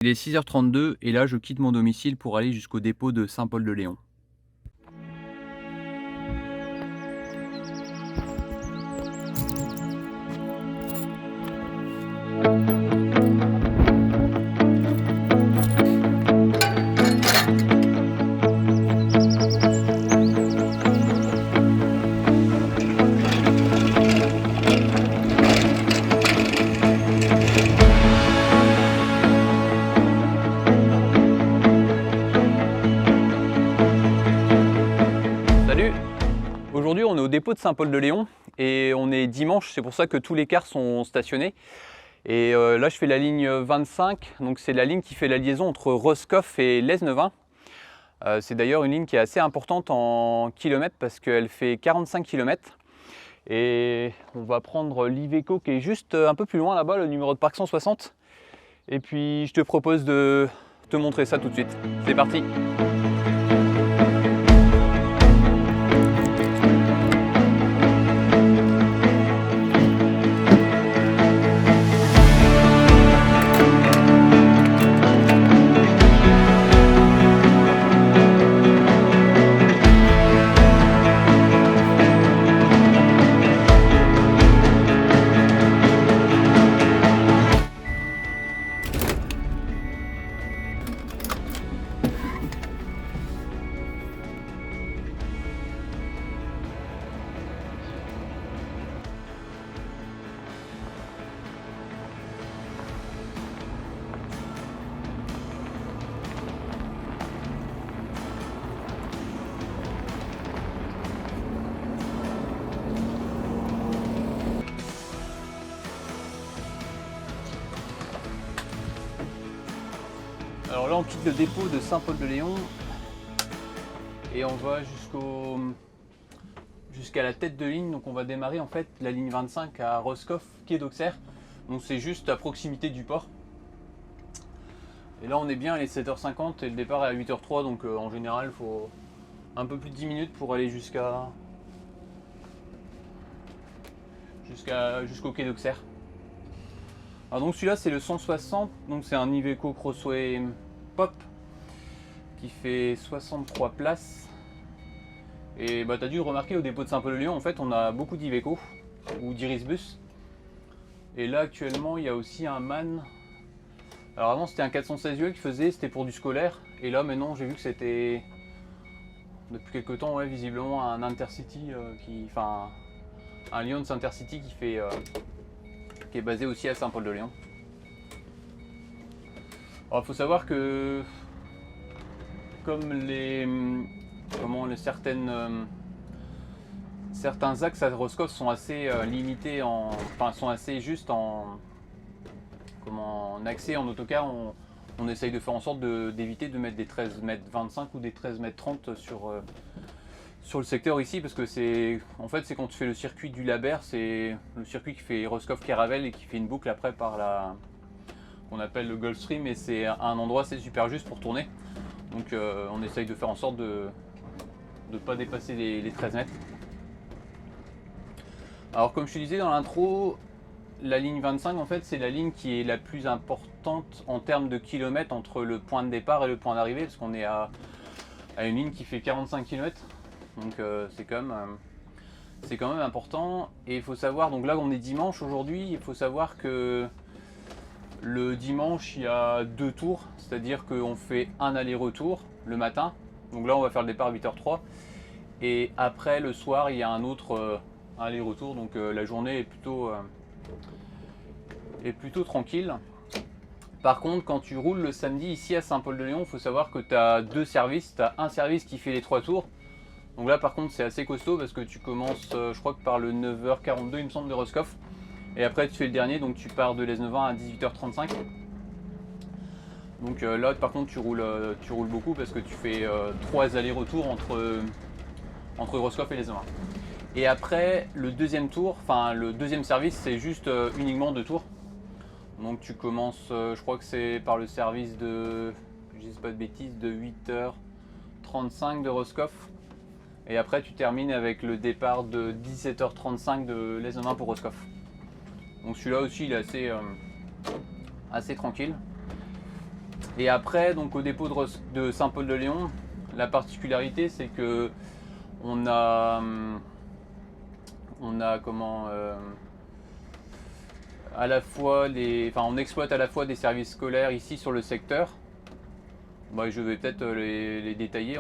Il est 6h32 et là je quitte mon domicile pour aller jusqu'au dépôt de Saint-Paul-de-Léon. Salut! Aujourd'hui on est au dépôt de Saint-Paul-de-Léon et on est dimanche, c'est pour ça que tous les cars sont stationnés. Et là je fais la ligne 25, donc c'est la ligne qui fait la liaison entre Roscoff et Lesneven. C'est d'ailleurs une ligne qui est assez importante en kilomètres parce qu'elle fait 45 km. Et on va prendre l'Iveco qui est juste un peu plus loin là-bas, le numéro de parc 160. Et puis je te propose de te montrer ça tout de suite. C'est parti! Alors là on quitte le dépôt de Saint-Paul-de-Léon et on va jusqu'à la tête de ligne. Donc on va démarrer en fait la ligne 25 à Roscoff, quai d'Auxerre. Donc c'est juste à proximité du port. Et là on est bien, il est 7h50 et le départ est à 8h03, donc en général il faut un peu plus de 10 minutes pour aller jusqu'au quai d'Auxerre. Alors donc celui-là c'est le 160, donc c'est un Iveco Crossway Pop qui fait 63 places. Et bah t'as dû remarquer au dépôt de Saint-Paul-de-Léon en fait on a beaucoup d'Iveco ou d'Irisbus. Et là actuellement il y a aussi un MAN. Alors avant c'était un 416 UE qui faisait, c'était pour du scolaire. Et là maintenant j'ai vu que c'était depuis quelques temps ouais, visiblement un Intercity enfin un Lions Intercity qui est basé aussi à Saint-Paul-de-Léon. Alors il faut savoir que comme certains axes à Roscoff sont assez limités sont assez justes en accès en autocar, on essaye de faire en sorte d'éviter de mettre des 13,25 m ou des 13,30 m sur le secteur ici, parce que c'est quand tu fais le circuit du Labert, c'est le circuit qui fait Roscoff-Caravelle et qui fait une boucle après par qu'on appelle le Gulfstream, et c'est un endroit c'est super juste pour tourner. Donc on essaye de faire en sorte de ne pas dépasser les 13 mètres. Alors comme je te disais dans l'intro, la ligne 25 en fait c'est la ligne qui est la plus importante en termes de kilomètres entre le point de départ et le point d'arrivée, parce qu'on est à une ligne qui fait 45 km. Donc c'est quand même important. Et il faut savoir, donc là on est dimanche aujourd'hui, il faut savoir que le dimanche il y a 2 tours, c'est-à-dire qu'on fait un aller-retour le matin. Donc là on va faire le départ à 8h03. Et après le soir il y a un autre aller-retour. Donc la journée est plutôt tranquille. Par contre quand tu roules le samedi ici à Saint-Paul-de-Léon, il faut savoir que tu as 2 services. Tu as un service qui fait les 3 tours. Donc là par contre c'est assez costaud parce que tu commences je crois que par le 9h42 il me semble de Roscoff. Et après tu fais le dernier, donc tu pars de Lesneven à 18h35. Donc là par contre tu roules beaucoup parce que tu fais 3 allers-retours entre Roscoff et Lesneven. Et après le deuxième tour, enfin le deuxième service c'est juste uniquement 2 tours. Donc tu commences, je crois que c'est par le service de, je dis pas de bêtises, de 8h35 de Roscoff. Et après tu termines avec le départ de 17h35 de Lesneven pour Roscoff. Donc celui-là aussi il est assez tranquille. Et après, donc au dépôt de Saint-Paul-de-Léon, la particularité c'est que on a comment à la fois on exploite à la fois des services scolaires ici sur le secteur. Bah, je vais peut-être les détailler.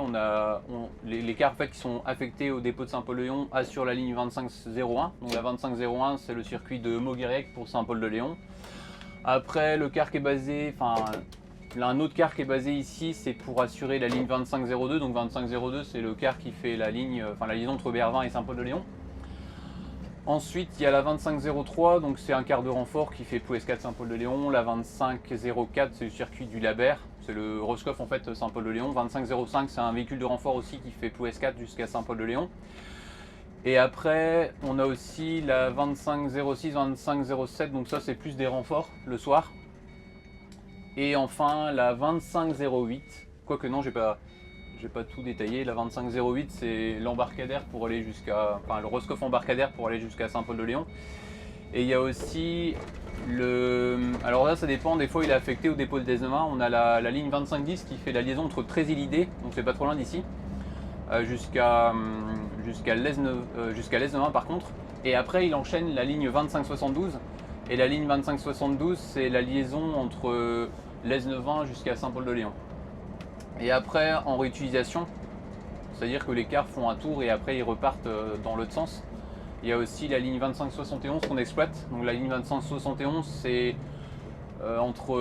Les cars en fait, qui sont affectés au dépôt de Saint-Paul-de-Léon assurent la ligne 2501. Donc la 2501, c'est le circuit de Moguériec pour Saint-Paul-de-Léon. Après, le car qui est basé, un autre car qui est basé ici, c'est pour assurer la ligne 2502. Donc 2502, c'est le car qui fait la liaison entre Bervin et Saint-Paul-de-Léon. Ensuite, il y a la 2503, donc c'est un quart de renfort qui fait Plouescat Saint-Paul-de-Léon. La 2504, c'est le circuit du Labert, c'est le Roscoff en fait Saint-Paul-de-Léon. 2505, c'est un véhicule de renfort aussi qui fait Plouescat jusqu'à Saint-Paul-de-Léon. Et après, on a aussi la 2506, 2507, donc ça c'est plus des renforts le soir. Et enfin la 2508, quoique non, j'ai pas tout détaillé. La 2508, c'est l'embarcadère pour aller le Roscoff embarcadère pour aller jusqu'à Saint-Paul-de-Léon. Et il y a aussi alors là ça dépend, des fois il est affecté au dépôt de Desnemin. On a la ligne 2510 qui fait la liaison entre Trésilidé, donc c'est pas trop loin d'ici, jusqu'à Lesnemin par contre. Et après il enchaîne la ligne 2572. Et la ligne 2572, c'est la liaison entre Lesnemin jusqu'à Saint-Paul-de-Léon. Et après, en réutilisation, c'est-à-dire que les cars font un tour et après ils repartent dans l'autre sens. Il y a aussi la ligne 2571 qu'on exploite. Donc la ligne 2571, c'est entre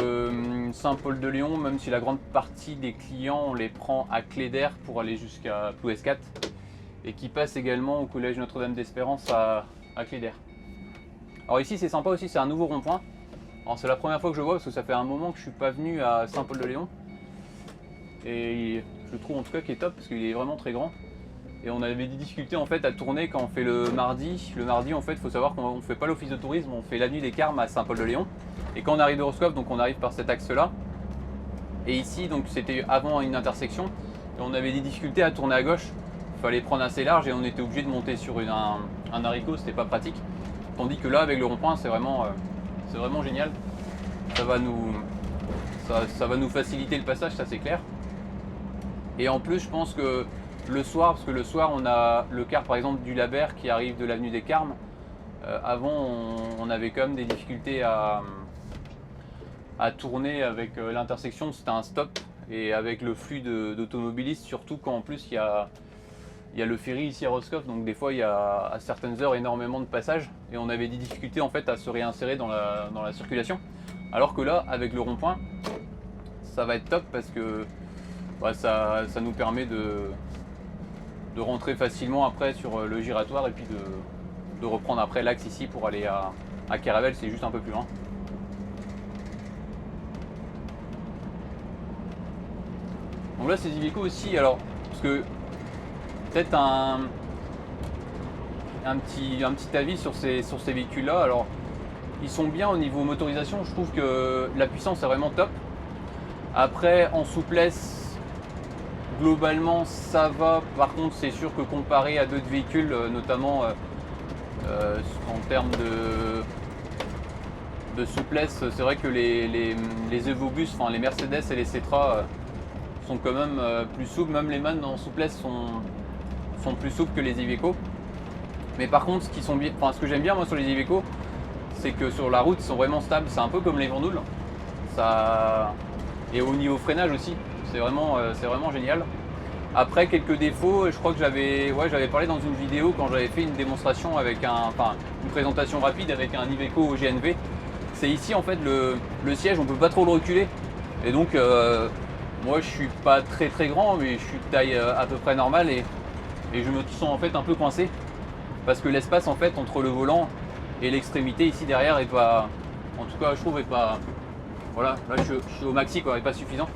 Saint-Paul-de-Léon, même si la grande partie des clients, on les prend à Cléder pour aller jusqu'à Plouescat. Et qui passe également au collège Notre-Dame d'Espérance à Cléder. Alors ici c'est sympa aussi, c'est un nouveau rond-point. Alors c'est la première fois que je vois parce que ça fait un moment que je suis pas venu à Saint-Paul-de-Léon. Et je trouve en tout cas qu'il est top parce qu'il est vraiment très grand. Et on avait des difficultés en fait à tourner quand on fait le mardi. Le mardi en fait, il faut savoir qu'on ne fait pas l'office de tourisme, on fait l'avenue des Carmes à Saint-Paul-de-Léon. Et quand on arrive de Roscoff, donc on arrive par cet axe-là. Et ici, donc c'était avant une intersection. Et on avait des difficultés à tourner à gauche. Il fallait prendre assez large et on était obligé de monter sur un haricot, c'était pas pratique. Tandis que là, avec le rond-point, c'est vraiment génial. Ça va nous faciliter le passage, ça c'est clair. Et en plus, je pense que le soir, parce que le soir, on a le car par exemple du Labert qui arrive de l'avenue des Carmes. Avant, on avait quand même des difficultés à tourner avec l'intersection, c'était un stop. Et avec le flux d'automobilistes, surtout quand en plus il y a le ferry ici à Roscoff, donc des fois il y a à certaines heures énormément de passages. Et on avait des difficultés en fait à se réinsérer dans la circulation. Alors que là, avec le rond-point, ça va être top parce que ça nous permet de rentrer facilement après sur le giratoire et puis de reprendre après l'axe ici pour aller à Caravelle, c'est juste un peu plus loin. Donc là, ces Iveco aussi, alors, parce que peut-être un petit avis sur ces véhicules-là. Alors, ils sont bien au niveau motorisation, je trouve que la puissance est vraiment top. Après, en souplesse, globalement, ça va. Par contre, c'est sûr que comparé à d'autres véhicules, notamment en termes de souplesse, c'est vrai que les Evobus, enfin les Mercedes et les Cetra sont quand même plus souples. Même les MAN en souplesse sont plus souples que les Iveco. Mais par contre, ce que j'aime bien moi sur les Iveco, c'est que sur la route, ils sont vraiment stables. C'est un peu comme les Vandoules. Et au niveau freinage aussi, c'est vraiment génial. Après, quelques défauts, je crois que j'avais parlé dans une vidéo quand j'avais fait une démonstration avec une présentation rapide avec un Iveco au GNV. C'est ici en fait le siège, on peut pas trop le reculer. Et donc moi je suis pas très très grand, mais je suis de taille à peu près normale et je me sens en fait un peu coincé. Parce que l'espace en fait entre le volant et l'extrémité ici derrière est pas, en tout cas je trouve est pas, voilà, là je suis au maxi quoi, est pas suffisant.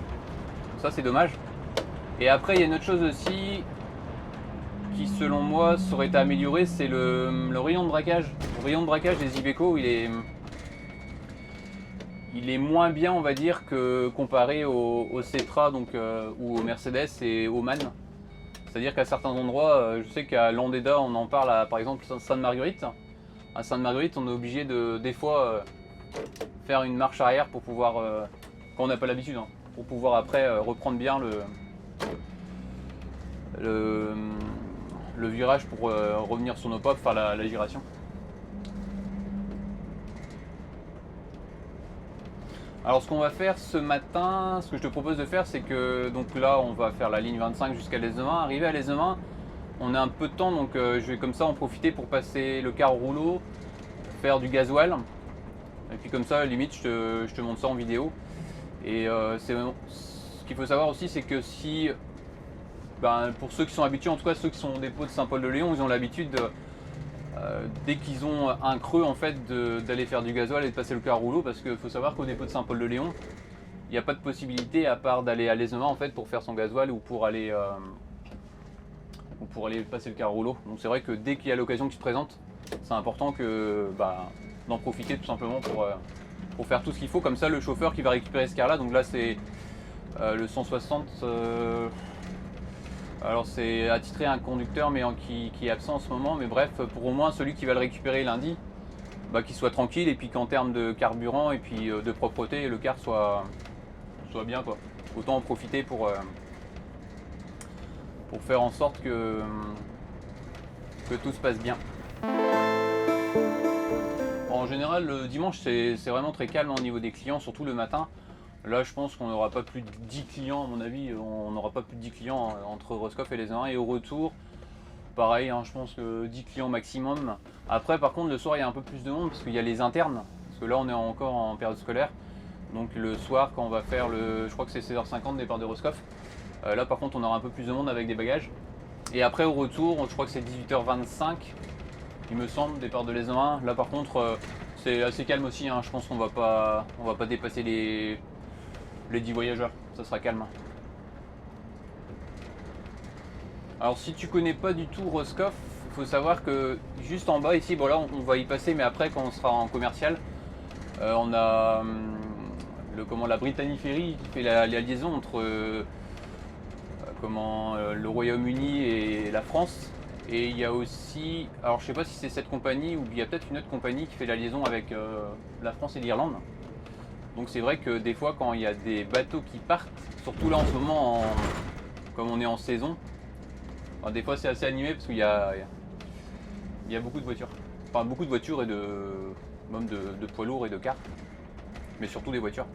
Ça c'est dommage. Et après il y a une autre chose aussi qui selon moi serait à améliorer, c'est le rayon de braquage. Le rayon de braquage des Iveco il est moins bien on va dire que comparé au Cetra donc, ou au Mercedes et au MAN. C'est-à-dire qu'à certains endroits, je sais qu'à Landeda on en parle par exemple à Sainte-Marguerite. À Sainte-Marguerite on est obligé des fois faire une marche arrière pour pouvoir, quand on n'a pas l'habitude, pour pour pouvoir après reprendre bien le virage pour revenir sur nos pops, faire la giration. Alors ce qu'on va faire ce matin, ce que je te propose de faire, c'est que donc là on va faire la ligne 25 jusqu'à l'Es-de-Main. Arrivé à l'Es-de-Main, on a un peu de temps, donc je vais comme ça en profiter pour passer le quart au rouleau, faire du gasoil. Et puis comme ça, limite, je te montre ça en vidéo. Et ce qu'il faut savoir aussi, c'est que si, pour ceux qui sont habitués, en tout cas ceux qui sont au dépôt de Saint-Paul-de-Léon, ils ont l'habitude, dès qu'ils ont un creux, en fait, d'aller faire du gasoil et de passer le quart au rouleau, parce qu'il faut savoir qu'au dépôt de Saint-Paul-de-Léon, il n'y a pas de possibilité à part d'aller à l'Es-de-Main en fait pour faire son gasoil ou pour aller passer le quart au rouleau. Donc c'est vrai que dès qu'il y a l'occasion qui se présente, c'est important d'en profiter tout simplement pour faire tout ce qu'il faut. Comme ça, le chauffeur qui va récupérer ce car là, donc là c'est le 160, alors c'est attitré à un conducteur mais qui est absent en ce moment, mais bref, pour au moins celui qui va le récupérer lundi, qu'il soit tranquille et puis qu'en termes de carburant et puis de propreté, le car soit bien quoi. Autant en profiter pour faire en sorte que tout se passe bien. En général, le dimanche, c'est vraiment très calme au niveau des clients, surtout le matin. Là, je pense qu'on n'aura pas plus de 10 clients, à mon avis. On n'aura pas plus de 10 clients entre Roscoff et l'Es-de-Main. Et au retour, pareil, je pense que 10 clients maximum. Après, par contre, le soir, il y a un peu plus de monde parce qu'il y a les internes. Parce que là, on est encore en période scolaire. Donc le soir, quand on va faire je crois que c'est 16h50 départ de Roscoff. Là, par contre, on aura un peu plus de monde avec des bagages. Et après, au retour, je crois que c'est 18h25. Il me semble, départ de l'Es-de-Main. Là par contre c'est assez calme aussi, je pense qu'on va pas dépasser les 10 voyageurs, ça sera calme. Alors si tu connais pas du tout Roscoff, il faut savoir que juste en bas ici, bon là on va y passer, mais après quand on sera en commercial, on a la Brittany Ferry qui fait la liaison entre le Royaume-Uni et la France. Et il y a aussi, alors je sais pas si c'est cette compagnie ou il y a peut-être une autre compagnie qui fait la liaison avec la France et l'Irlande. Donc c'est vrai que des fois quand il y a des bateaux qui partent, surtout là en ce moment, comme on est en saison, des fois c'est assez animé parce qu'il y a beaucoup de voitures. Enfin beaucoup de voitures et même de poids lourds et de cars, mais surtout des voitures.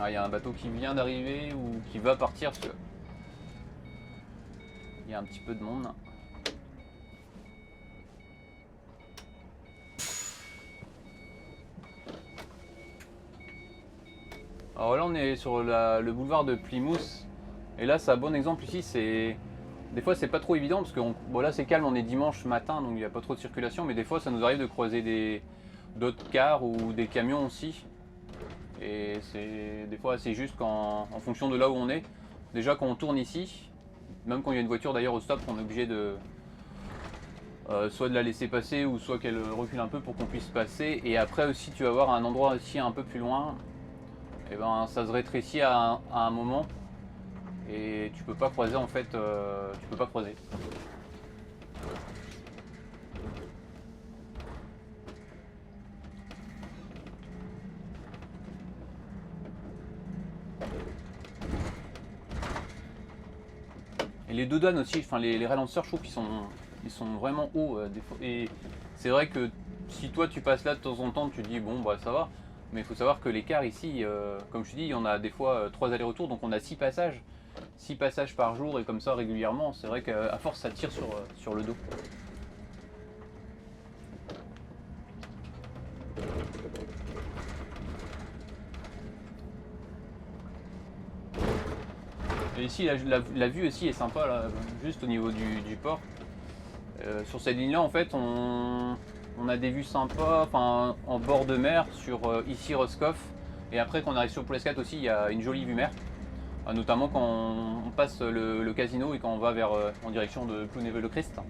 Il y a un bateau qui vient d'arriver ou qui va partir parce que il y a un petit peu de monde. Alors là on est sur le boulevard de Plymouth et là c'est un bon exemple ici. Des fois c'est pas trop évident parce que là c'est calme, on est dimanche matin donc il n'y a pas trop de circulation, mais des fois ça nous arrive de croiser d'autres cars ou des camions aussi. Et c'est des fois assez juste en fonction de là où on est. Déjà quand on tourne ici, même quand il y a une voiture d'ailleurs au stop, on est obligé de soit de la laisser passer ou soit qu'elle recule un peu pour qu'on puisse passer. Et après aussi tu vas voir un endroit aussi un peu plus loin, et ça se rétrécit à un moment et tu peux pas croiser en fait, tu peux pas croiser. Et les deux douanes aussi, les ralentisseurs, je trouve qu'ils sont vraiment hauts des fois. Et c'est vrai que si toi tu passes là de temps en temps, tu te dis bon ça va. Mais il faut savoir que les cars ici, comme je te dis, on a des fois 3 allers-retours, donc on a 6 passages. 6 passages par jour et comme ça régulièrement, c'est vrai qu'à force ça tire sur le dos. Et ici la vue aussi est sympa là, juste au niveau du port. Sur cette ligne là en fait on a des vues sympas en bord de mer sur ici Roscoff, et après quand on arrive sur Plescat aussi il y a une jolie vue mer, notamment quand on passe le casino et quand on va en direction de Plouneville-le-Christ.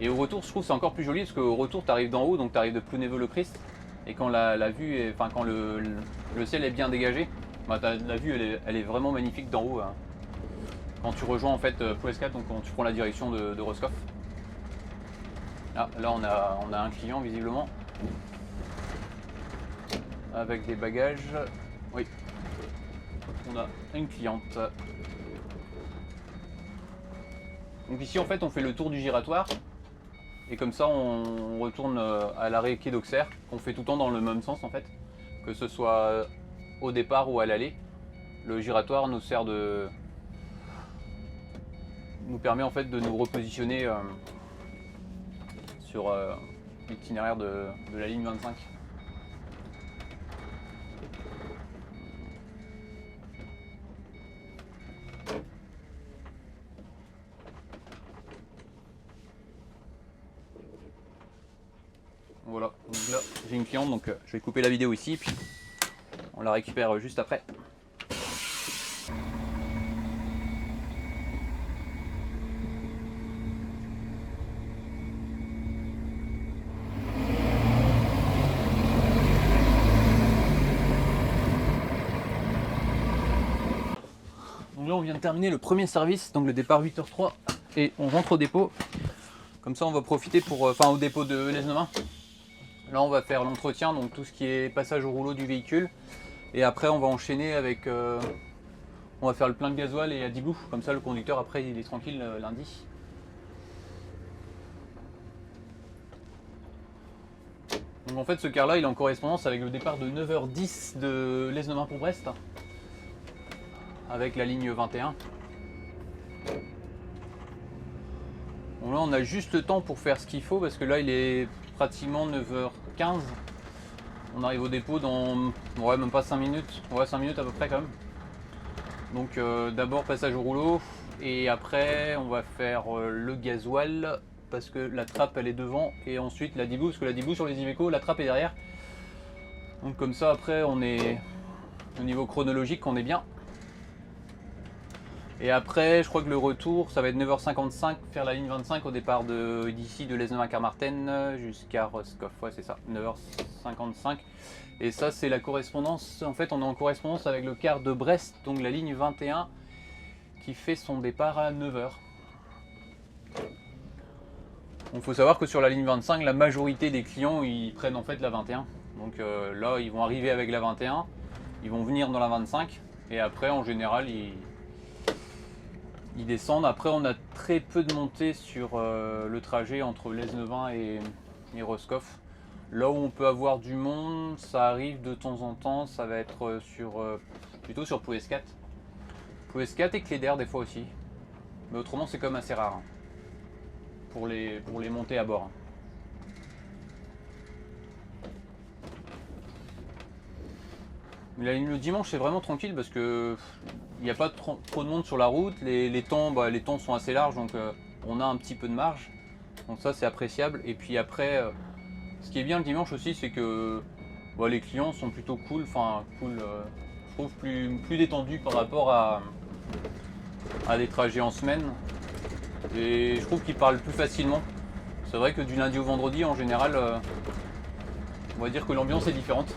Et au retour je trouve c'est encore plus joli parce qu'au retour tu arrives d'en haut, donc tu arrives de Plouneville-le-Christ, et quand la vue quand le ciel est bien dégagé, Bah, la vue elle est vraiment magnifique d'en haut hein. Quand tu rejoins en fait Pouescat, donc quand tu prends la direction de Roscoff. Ah, là on a un client visiblement avec des bagages. Oui, on a une cliente. Donc ici en fait on fait le tour du giratoire et comme ça on retourne à l'arrêt quai d'Auxerre, qu'on fait tout le temps dans le même sens en fait, que ce soit au départ ou à l'aller. Le giratoire nous sert nous permet en fait de nous repositionner sur l'itinéraire de la ligne 25. Voilà, donc là j'ai une cliente, donc je vais couper la vidéo ici, puis on la récupère juste après. Donc là on vient de terminer le premier service, donc le départ 8h03, et on rentre au dépôt. Comme ça on va profiter pour, enfin au dépôt de Lesnemin. Là on va faire l'entretien, donc tout ce qui est passage au rouleau du véhicule. Et après on va enchaîner avec, on va faire le plein de gasoil et à Diblou. Comme ça le conducteur après il est tranquille lundi. Donc en fait ce car là il est en correspondance avec le départ de 9h10 de Lesnemin pour Brest. Avec la ligne 21. Bon là on a juste le temps pour faire ce qu'il faut parce que là il est pratiquement 9h15. On arrive au dépôt dans ouais, même pas 5 minutes. Ouais 5 minutes à peu près quand même. Donc d'abord passage au rouleau et après on va faire le gasoil parce que la trappe elle est devant et ensuite la Diblou parce que la Diblou sur les Iveco la trappe est derrière. Donc comme ça après on est au niveau chronologique on est bien. Et après, je crois que le retour, ça va être 9h55, faire la ligne 25 au départ d'ici de Lesnemin-Carmarthen jusqu'à Roscoff. Ouais, c'est ça, 9h55. Et ça, c'est la correspondance. En fait, on est en correspondance avec le car de Brest, donc la ligne 21, qui fait son départ à 9h. Il faut savoir que sur la ligne 25, la majorité des clients, ils prennent en fait la 21. Donc là, ils vont arriver avec la 21, ils vont venir dans la 25, et après, en général, ils descendent. Après on a très peu de montées sur le trajet entre Lesnemin et Roscoff. Là où on peut avoir du monde, ça arrive de temps en temps, ça va être plutôt sur Pouescat. Pouescat et Cléder des fois aussi. Mais autrement c'est comme assez rare hein, pour les montées à bord. Le dimanche c'est vraiment tranquille parce que il n'y a pas trop de monde sur la route, les temps sont assez larges donc on a un petit peu de marge, donc ça c'est appréciable. Et puis après ce qui est bien le dimanche aussi c'est que les clients sont plutôt cool, je trouve plus détendus par rapport à des trajets en semaine et je trouve qu'ils parlent plus facilement. C'est vrai que du lundi au vendredi en général on va dire que l'ambiance est différente.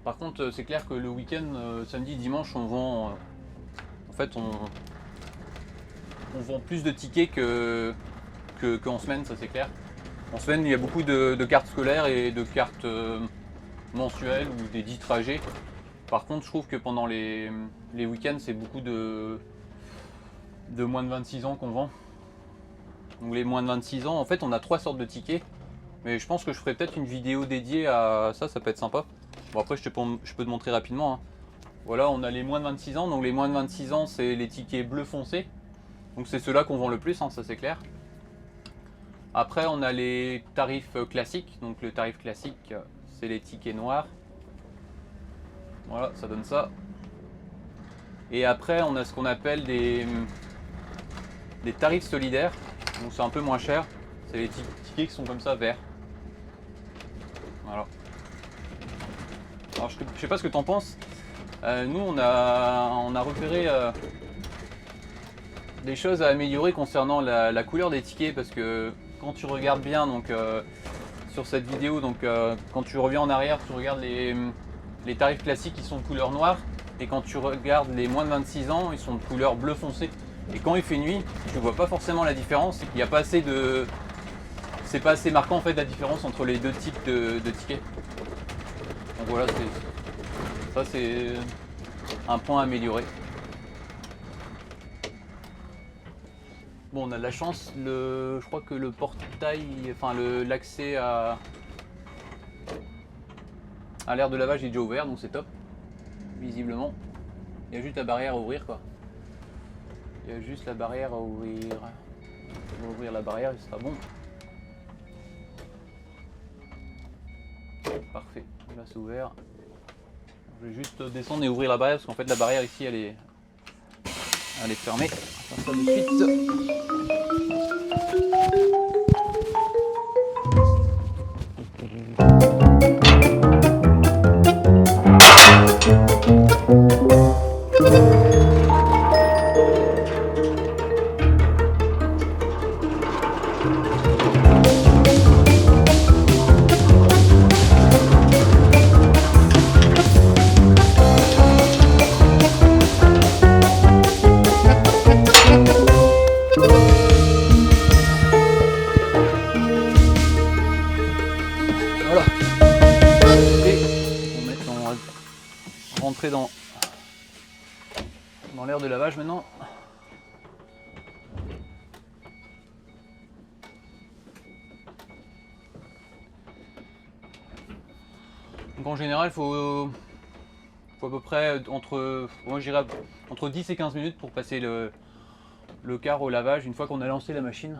Par contre, c'est clair que le week-end, samedi, dimanche, on vend. En fait, on vend plus de tickets qu'en semaine, ça c'est clair. En semaine, il y a beaucoup de cartes scolaires et de cartes mensuelles ou des 10 trajets. Par contre, je trouve que pendant les week-ends, c'est beaucoup de moins de 26 ans qu'on vend. Donc les moins de 26 ans, en fait, on a 3 sortes de tickets. Mais je pense que je ferai peut-être une vidéo dédiée à ça, ça peut être sympa. Bon après je peux te montrer rapidement hein. Voilà, on a les moins de 26 ans, donc les moins de 26 ans c'est les tickets bleu foncé. Donc c'est ceux-là qu'on vend le plus hein, ça c'est clair. Après on a les tarifs classiques, donc le tarif classique c'est les tickets noirs. Voilà, ça donne ça. Et après on a ce qu'on appelle des tarifs solidaires, donc c'est un peu moins cher. C'est les tickets qui sont comme ça verts. Voilà. Alors je sais pas ce que tu en penses. Nous on a repéré des choses à améliorer concernant la couleur des tickets, parce que quand tu regardes bien donc sur cette vidéo, donc quand tu reviens en arrière, tu regardes les tarifs classiques qui sont de couleur noire, et quand tu regardes les moins de 26 ans, ils sont de couleur bleu foncé. Et quand il fait nuit, tu vois pas forcément la différence, il n'y a pas assez de... C'est pas assez marquant en fait la différence entre les deux types de tickets. Donc voilà, ça c'est un point à améliorer. Bon, on a de la chance, je crois que le portail, enfin l'accès à l'aire de lavage est déjà ouvert, donc c'est top. Visiblement, il y a juste la barrière à ouvrir quoi. Il y a juste la barrière à ouvrir. On va ouvrir la barrière et ce sera bon. Parfait, là c'est ouvert. Je vais juste descendre et ouvrir la barrière parce qu'en fait la barrière ici elle est fermée. On va faire ça de suite. Voilà. Et on va rentrer dans l'aire de lavage maintenant. Donc en général, il faut à peu près moi j'irais entre 10 et 15 minutes pour passer le quart au lavage une fois qu'on a lancé la machine.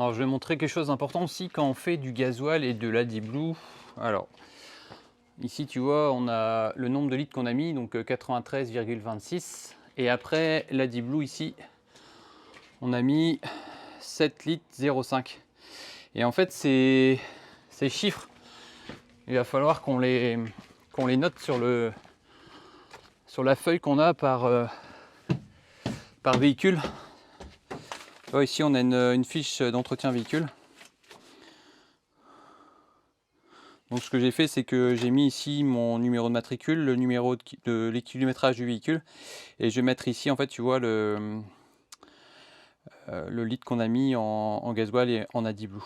Alors je vais montrer quelque chose d'important aussi quand on fait du gasoil et de l'AdBlue. Alors ici tu vois on a le nombre de litres qu'on a mis, donc 93,26, et après l'AdBlue ici on a mis 7 litres 0,5. Et en fait ces chiffres, il va falloir qu'on les note sur la feuille qu'on a par véhicule. Ici on a une fiche d'entretien véhicule. Donc ce que j'ai fait, c'est que j'ai mis ici mon numéro de matricule, le numéro de l'ékilométrage du véhicule, et je vais mettre ici en fait tu vois le litre qu'on a mis en gasoil et en AdBlue.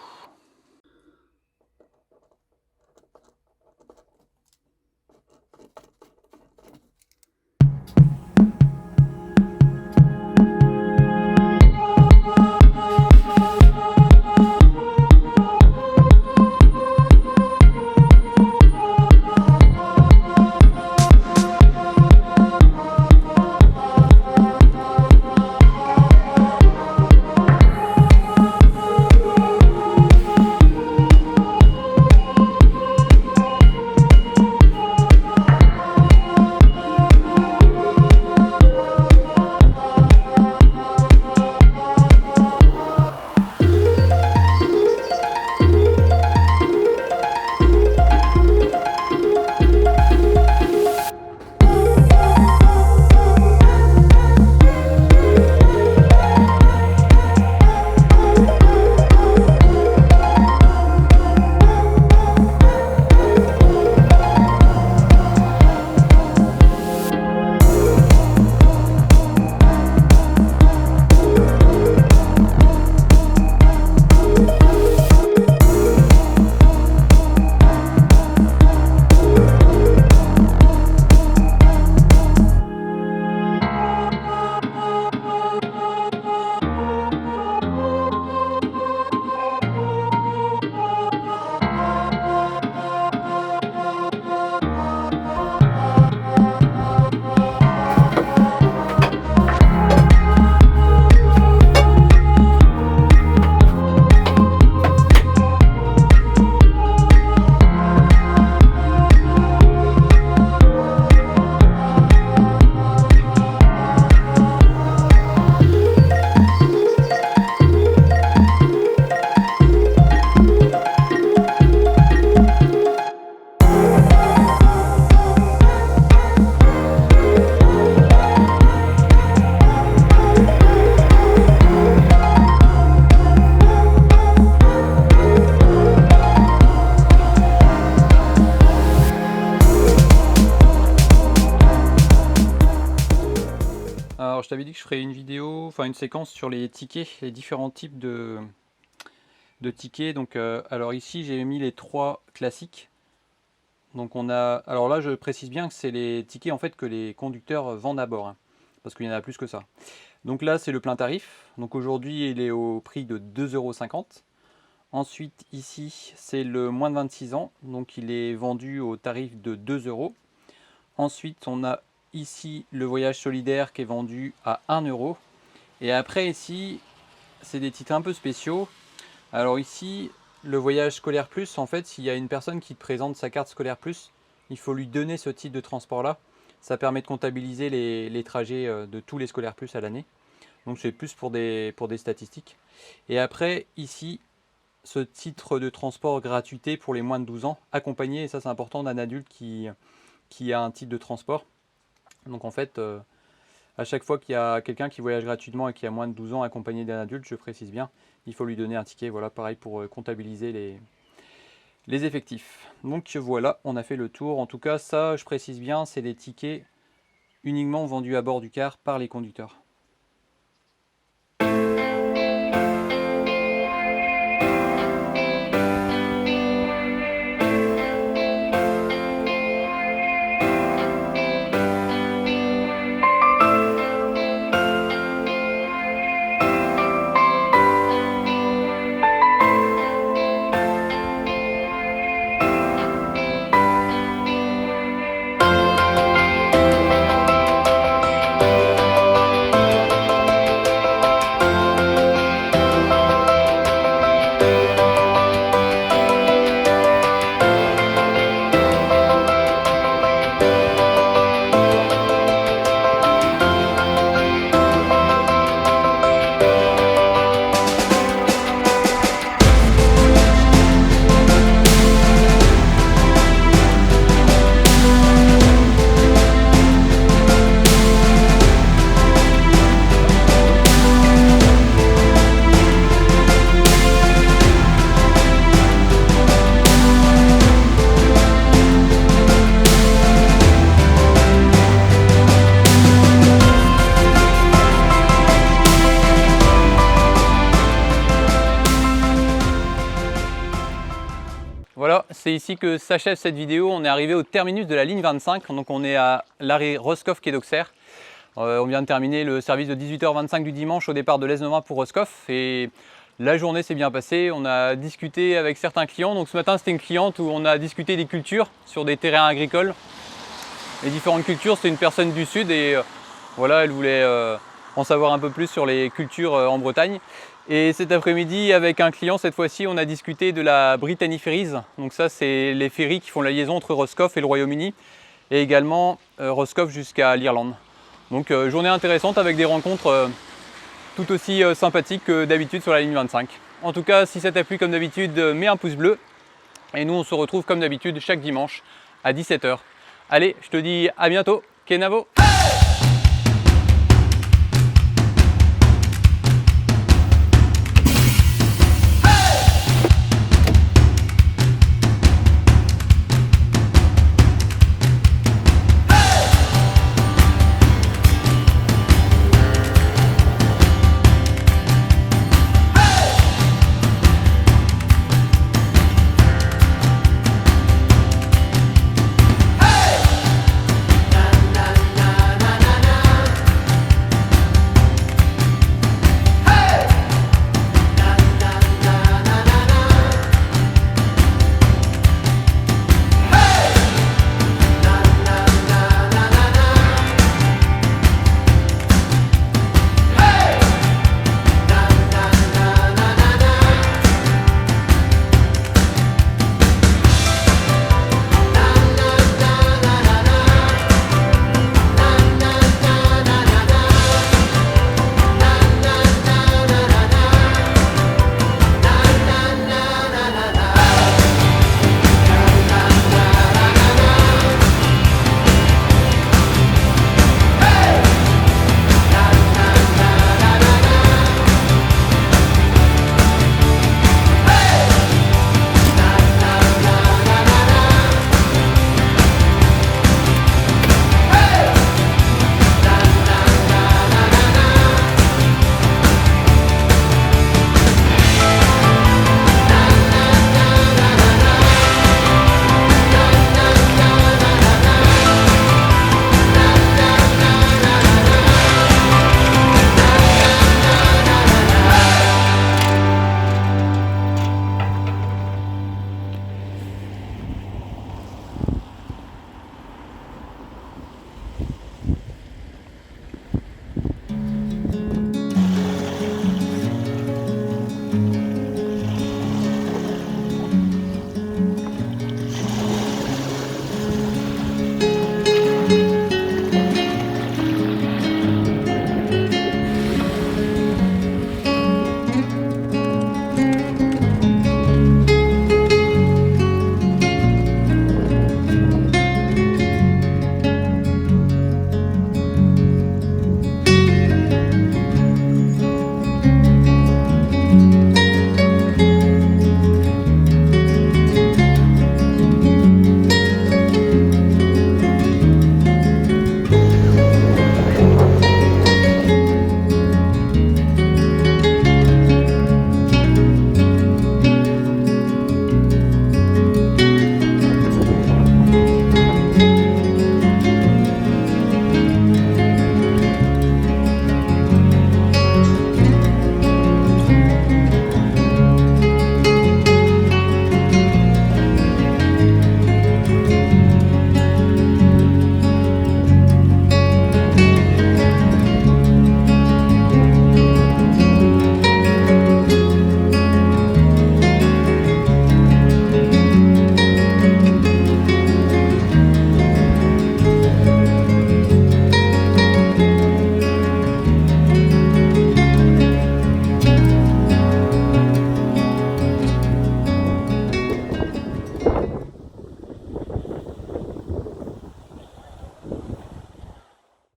Alors je t'avais dit que je ferais une vidéo, enfin une séquence sur les tickets, les différents types de tickets. Donc alors ici j'ai mis les 3 classiques. Donc on a, alors là je précise bien que c'est les tickets en fait que les conducteurs vendent à bord, hein, parce qu'il y en a plus que ça. Donc là c'est le plein tarif, donc aujourd'hui il est au prix de 2,50 €. Ensuite ici c'est le moins de 26 ans, donc il est vendu au tarif de 2 €. Ensuite on a ici le voyage solidaire qui est vendu à 1 €. Et après ici c'est des titres un peu spéciaux. Alors ici le voyage scolaire plus, en fait s'il y a une personne qui te présente sa carte scolaire plus, il faut lui donner ce type de transport là. Ça permet de comptabiliser les trajets de tous les scolaires plus à l'année. Donc c'est plus pour des statistiques. Et après ici ce titre de transport gratuité pour les moins de 12 ans, accompagné, et ça c'est important, d'un adulte qui a un titre de transport. Donc en fait, à chaque fois qu'il y a quelqu'un qui voyage gratuitement et qui a moins de 12 ans accompagné d'un adulte, je précise bien, il faut lui donner un ticket, voilà, pareil pour comptabiliser les effectifs. Donc voilà, on a fait le tour. En tout cas, ça, je précise bien, c'est des tickets uniquement vendus à bord du car par les conducteurs. c'est ici que s'achève cette vidéo. On est arrivé au terminus de la ligne 25, donc on est à l'arrêt Roscoff quai d'Auxerre. On vient de terminer le service de 18h25 du dimanche au départ de l'Aisne-Nova pour Roscoff et la journée s'est bien passée. On a discuté avec certains clients. Donc ce matin, c'était une cliente où on a discuté des cultures sur des terrains agricoles. Les différentes cultures, c'est une personne du sud et voilà, elle voulait en savoir un peu plus sur les cultures en Bretagne. Et cet après-midi, avec un client, cette fois-ci, on a discuté de la Brittany Ferries. Donc ça, c'est les ferries qui font la liaison entre Roscoff et le Royaume-Uni et également Roscoff jusqu'à l'Irlande. Donc journée intéressante avec des rencontres tout aussi sympathiques que d'habitude sur la ligne 25. En tout cas, si ça t'a plu comme d'habitude, mets un pouce bleu. Et nous, on se retrouve comme d'habitude chaque dimanche à 17h. Allez, je te dis à bientôt. Kenavo!